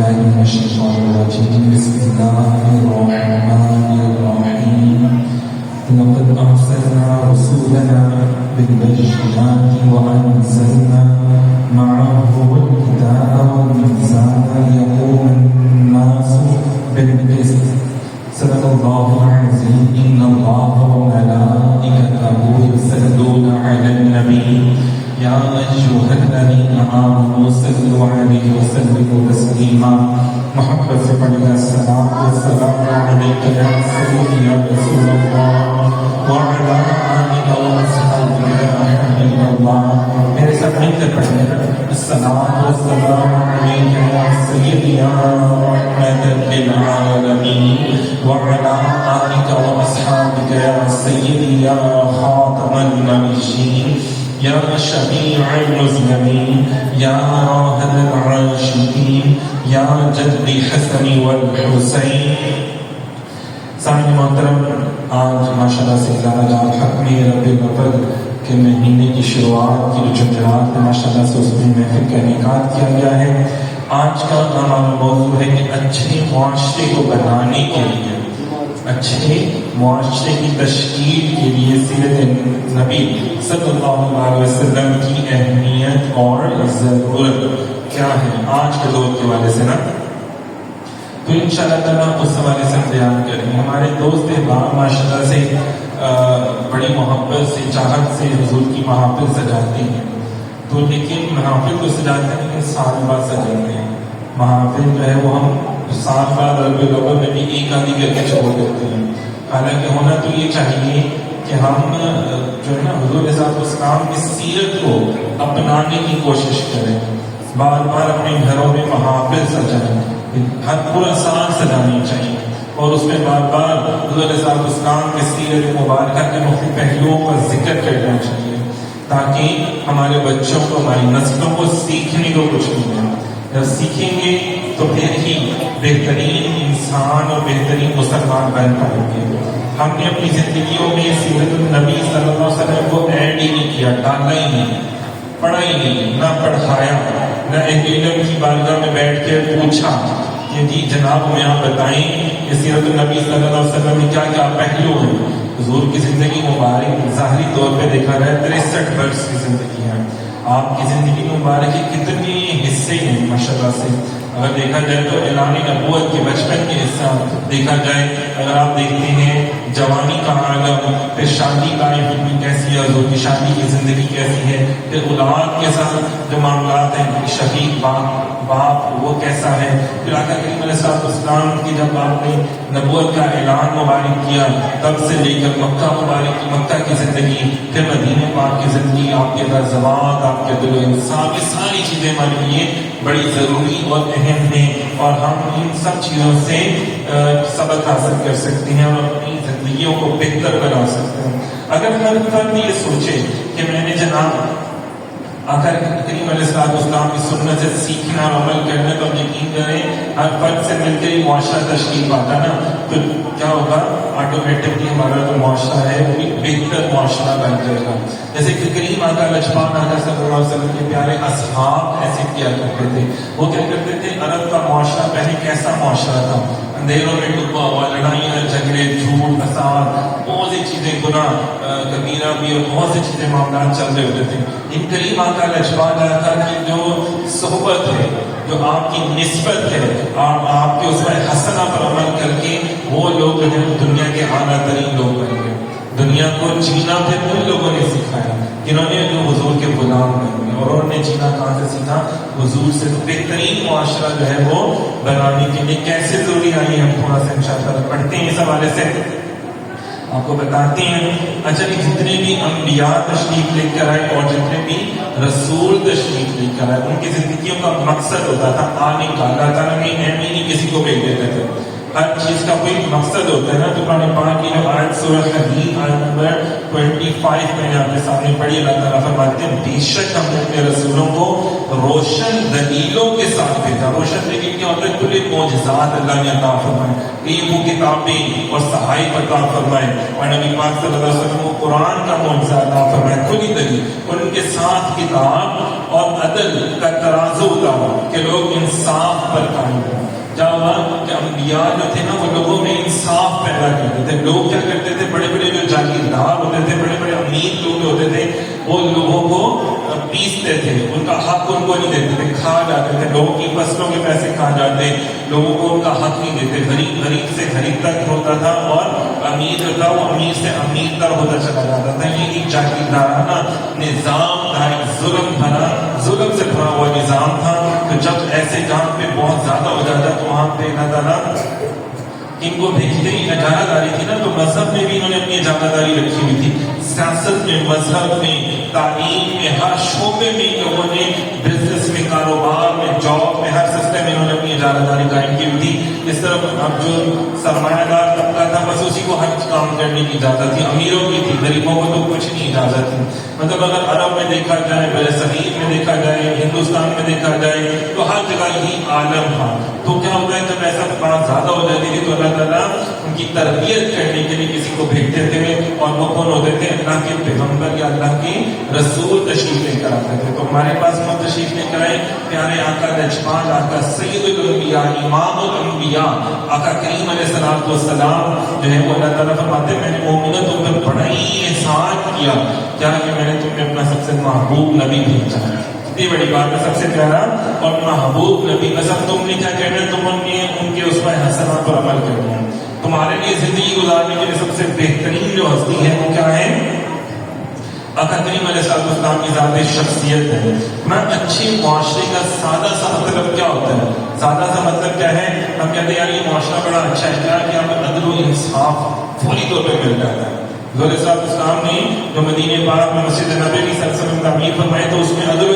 بالله من الشيطان الرجيم بسم الله الرحمن الرحيم لقد أرسلنا رسولنا بالبينات وأنزلنا معهم الكتاب والميزان ليقوم الناس بالقسط صدق الله العظيم إن الله وملائكته يصلون على النبي يا أيها الذين آمنوا صلوا عليه وسلموا تسليما محبت سے پڑھیں الصلاۃ والسلام علیک یا سیدی یا رسول اللہ وعلی آلک واصحابک یا حبیب اللہ. میرے ساتھ مل کر پڑھیں الصلاۃ والسلام علیک یا سیدی یا رحمت للعالمین وعلی آلک واصحابک یا سیدی یا خاتم النبیین یا شفیع المذنبین یا راحت العاشقین یا جد حسن والحسین. سامعین محترم، آج ماشاءاللہ سے الحق میں ربیع الاول کے مہینے کی شروعات کی جو جمعرات ماشاءاللہ سے اس میں محفل کا انعقاد کیا گیا ہے. آج کا ہمارا موضوع ہے کہ اچھے معاشرے کو بنانے کے لیے، اچھے معاشرے کی تشکیل کے لیے سیرت نبی صلی اللہ علیہ وسلم کی اہمیت اور ضرورت کیا ہے آج کے دور کے حوالے سے نا. تو انشاءاللہ تعالیٰ اس حوالے سے بیان کریں. ہمارے دوست احباب ماشاءاللہ سے بڑی محبت سے چاہت سے حضور کی محافل سجاتے ہیں. تو لیکن محافل تو سجاتے ہیں لیکن سال بعد سجاتے ہیں. محافل جو ہے وہ ہم سال بعد ربیع الاول میں بھی ایک آدھی کر کے چھوڑ دیتے ہیں. حالانکہ ہونا تو یہ چاہیے کہ ہم جو ہے نا حضور صلی اللہ علیہ وسلم کی سیرت کو اپنانے کی کوشش کریں. بار بار اپنے گھروں میں محافل سجائیں، ہر پورا سال سجانی چاہیے اور اس میں بار بار حضور صلی اللہ علیہ وسلم کی سیرت مبارکہ کے مختلف پہلوؤں کا ذکر کرنا چاہیے تاکہ ہمارے بچوں کو، ہماری نسلوں کو سیکھنے کو کچھ ملے. جب سیکھیں گے تو پھر ہی بہترین انسان اور بہترین مسلمان بن پائیں گے. ہم نے اپنی زندگیوں میں سیرت النبی صلی اللہ علیہ وسلم کو ایڈ ہی نہیں کیا، ڈالا ہی نہیں، پڑھا ہی نہیں، نہ پڑھایا، نہ ایک علم کی بارگاہ میں بیٹھ کے پوچھا کہ جی جناب ہمیں آپ بتائیں کہ سیرت النبی صلی اللہ علیہ وسلم میں کیا کیا پہلو ہیں. حضور کی زندگی مبارک ظاہری طور پہ دیکھا جائے 63 برس کی زندگی ہے. آپ کی زندگی مبارک کے کتنے حصے ہیں ماشاءاللہ سے. اگر دیکھا جائے تو اعلان نبوت کے بچپن کے حصہ دیکھا جائے، اگر آپ دیکھتے ہیں جوانی کا عالم، پھر شادی کا زندگی کیسی ہے، حضور کی شادی کی زندگی کیسی ہے، پھر اولاد کے ساتھ جو معاملات ہیں، شفیق باپ وہ کیسا ہے، پھر آقا کریم علیہ السلام کی جب آپ نے نبوت کا اعلان مبارک کیا تب سے لے کر مکہ مبارک کی مکہ کی زندگی، پھر مدینہ پاک کی زندگی، آپ کے درزوات، آپ کے دل و انصاف، یہ ساری چیزیں ہمارے لیے بڑی ضروری اور اہم ہیں اور ہم ان سب چیزوں سے سبق حاصل کر سکتے ہیں اور اپنی زندگیوں کو بہتر بنا سکتے ہیں. اگر ہر فرد یہ سوچے کہ میں نے جناب آقا کریم علیہ السلام کی سنت سے سیکھنا اور عمل کرنا، تو یقین کریں ہر فرد سے مل کے ہی معاشرہ تشکیل پاتا نا، تو کیا ہوگا آٹومیٹکلی ہمارا جو معاشرہ ہے وہ بھی بہتر معاشرہ بن جائے گا. جیسے کہ کریم آقا لجپان آقا صلی اللہ علیہ وسلم کے پیارے اصحاب ایسے کیا کرتے تھے. وہ کیا کرتے تھے، عرب کا معاشرہ پہلے کیسا معاشرہ تھا، اندھیروں میں ڈوبا ہوا، لڑائیاں جھگڑے جھوٹ فساد بہت سی چیزیں، گناہ کبیرہ بھی اور بہت سی چیزیں معاملات چل رہے ہوتے تھے. ان کریم آقا لجپان آقا کی جو صحبت ہے، جو آپ کی نسبت ہے، آپ کے اس میں حسنہ پر عمل کر کے وہ لوگ جو دنیا کے اعلیٰ ترین لوگ بن گئے. دنیا کو جینا پھر ان لوگوں نے سکھایا جنہوں نے جو حضور کے غلام بن گئے، اور انہوں نے جینا کہاں سے سیکھا، حضور سے. تو بہترین معاشرہ جو ہے وہ بنانے کے لیے کیسے ضروری آئی، ہم تھوڑا سا انشاءاللہ پڑھتے ہیں اس حوالے سے آپ کو بتاتے ہیں. اچھا کہ جتنے بھی انبیاء تشریف لے کر آئے اور جتنے بھی رسول تشریف لے کر آئے، ان کی زندگیوں کا مقصد ہوتا تھا آنے کا. اللہ تعالیٰ نے ایم ہی نہیں کسی کو بھیج دیتے تھے. ہر چیز کا کوئی مقصد ہوتا ہے نا. تو قرآن پاک کی جو آیت سورہ حدید آیت نمبر 25 میں نے آپ کے سامنے پڑھی, اللہ تعالیٰ فرماتے ہیں بے شک ہم نے اپنے رسولوں کو روشن دلیلوں کے ساتھ بھیجا. روشن دلیل کیا ہوتا ہے؟ کل معجزات اللہ نے عطا فرمائے, علم و کتابیں اور صحائف عطا فرمائے, اور نبی پاک صلی اللہ علیہ وسلم کو قرآن کا معجزہ عطا فرمائے, کھلی دلیل, اور ان کے ساتھ کتاب اور عدل کا ترازو اتارا کہ لوگ انصاف پر قائم رہیں. کیا ہوا کہ انبیاء جو تھے نا وہ لوگوں میں انصاف پیدا کرتے تھے. لوگ کیا کرتے تھے؟ بڑے بڑے جو جاگیردار ہوتے تھے, بڑے بڑے امیر لوگ ہوتے تھے, وہ لوگوں کو پیستے تھے, ان کا حق ان کو نہیں دیتے تھے, کھا جاتے تھے, لوگوں کی فصلوں کے پیسے کھا جاتے, لوگوں کو ان کا حق نہیں دیتے. غریب سے غریب تک ہوتا تھا, اور امیر جو تھا وہ امیر سے امیر تر ہوتا چلا جاتا تھا. یہ ایک جاگیردارانہ نظام تھا, ایک ظلم سے بھرا ہوا نظام تھا. تو جب ایسے جہاں پہ بہت زیادہ ہو جاتا تو وہاں پہ اللہ تعالیٰ ان کو بھیجتے ہی اجارہ داری تھی نا, تو مذہب میں بھی انہوں نے اپنی اجارہ داری رکھی ہوئی تھی. سیاست میں, مذہب میں, تعلیم میں, ہر شعبے میں لوگوں نے, بزنس میں, کاروبار میں, جاب میں, ہر سسٹم میں انہوں نے اپنی اجارہ داری قائم کی ہوئی تھی. اس طرح اب جو سرمایہ دار طبقہ تھا بس اسی کو ہر کام کرنے کی اجازت تھی, امیروں کی تھی, غریبوں کو تو کچھ نہیں اجازت تھی. مطلب اگر عرب میں دیکھا جائے, برصغیر میں دیکھا جائے, ہندوستان میں دیکھا جائے, تو ہر جگہ یہی عالم تھا. تو کیا ہوتا ہے جب ایسا بات زیادہ ہو جاتی تھی تو اللہ تعالیٰ ان کی تربیت کرنے کے لیے کسی کو بھیجتے تھے, اور وہ کون ہوتے تھے؟ اللہ کے پیغمبر یا اللہ کے رسول تشریف لے کر آتے تھے. تو ہمارے پاس کون تشریف لے کر آئے؟ پیارے آقا لجپال آقا سید الانبیاء امام الانبیاء آقا کریم علیہ الصلوۃ والسلام جو ہے وہ اللہ تعالیٰ فرماتے ہیں میں نے مومنوں تم پر بڑا ہی احسان کیا, کیا کہ میں نے تم نے اپنا سب سے محبوب نبی بھیجا. اتنی بڑی بات ہے, سب سے پیارا اور محبوب نبی. مثلا تم نے کیا کہنا ہے؟ تم نے ان کے اسوہ حسنہ پر عمل کرنا ہے. تمہارے لیے زندگی گزارنے کے لیے سب سے بہترین جو ہستی ہے وہ کیا ہے؟ آقا کریم علیہ السلام کی ذات شخصیت ہے. میں اچھے معاشرے کا سادہ سا مطلب کیا ہوتا ہے؟ سادہ سا مطلب کیا ہے؟ ہم کہتے ہیں یار یہ معاشرہ بڑا اچھا ہے, کیا کہ ہمیں عدل و انصاف فوری طور پہ مل جاتا ہے. حضور صلی اللہ علیہ وسلم نے جو مدینے پاک میں مسجد نبوی کی تعمیر فرمائی تو اس میں عدل و